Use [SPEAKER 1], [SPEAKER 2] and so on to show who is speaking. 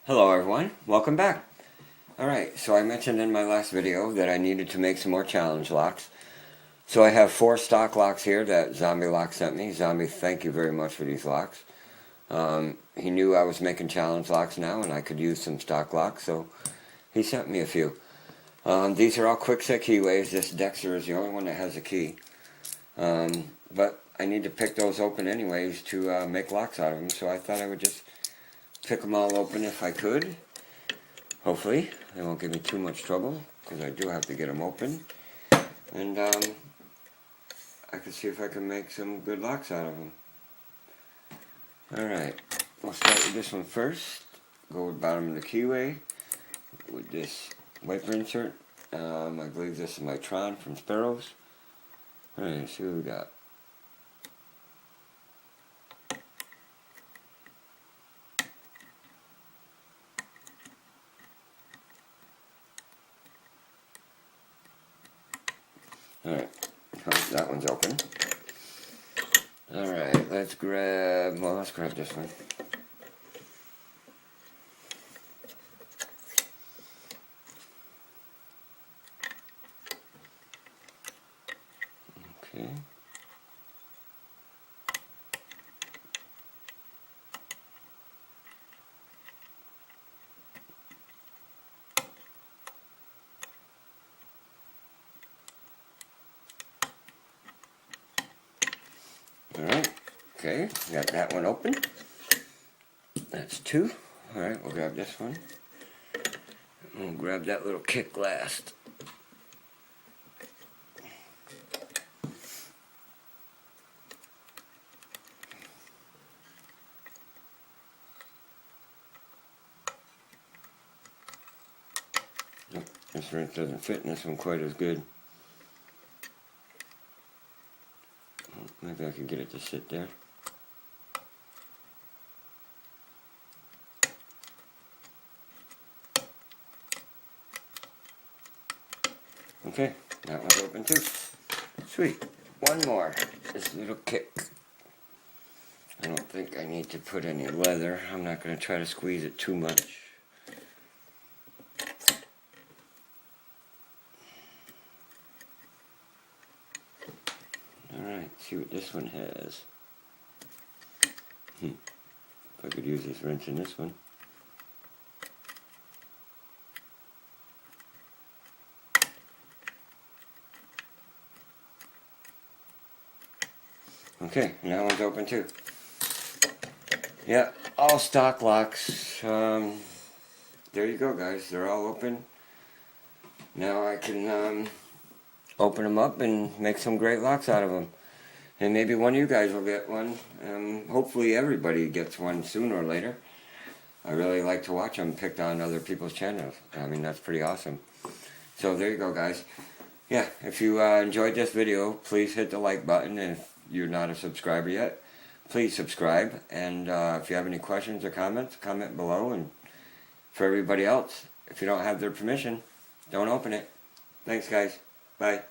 [SPEAKER 1] Hello everyone, welcome back. Alright, so I mentioned in my last video that I needed to make some more challenge locks. So I have 4 stock locks here that Zombie Lock sent me. Zombie, thank you very much for these locks. He knew I was making challenge locks now and I could use some stock locks, so he sent me a few. These are all Kwikset keyways. This Dexter is the only one that has a key. But I need to pick those open anyways to make locks out of them, so I thought I would just pick them all open if I could. Hopefully they won't give me too much trouble, because I do have to get them open. And I can see if I can make some good locks out of them. Alright, we'll start with this one first. Go with bottom of the keyway with this wiper insert. I believe this is my Tron from Sparrows. Alright, see what we got. Alright, that one's open. Alright, let's grab this one. Okay. Alright, okay, got that one open. That's 2. Alright, we'll grab this one. We'll grab that little kick last. Nope, this wrench doesn't fit in this one quite as good. Maybe I can get it to sit there. Okay, that one's open too. Sweet. One more. This little kick. I don't think I need to put any leather. I'm not going to try to squeeze it too much. Alright, see what this one has. If I could use this wrench in this one. Okay, and that one's open too. Yeah, all stock locks. There you go, guys. They're all open. Now I can open them up and make some great locks out of them. And maybe one of you guys will get one. Hopefully everybody gets one sooner or later. I really like to watch them picked on other people's channels. I mean, that's pretty awesome. So there you go, guys. Yeah, if you enjoyed this video, please hit the like button. And if you're not a subscriber yet, please subscribe. And if you have any questions or comments, comment below. And for everybody else, if you don't have their permission, don't open it. Thanks, guys. Bye.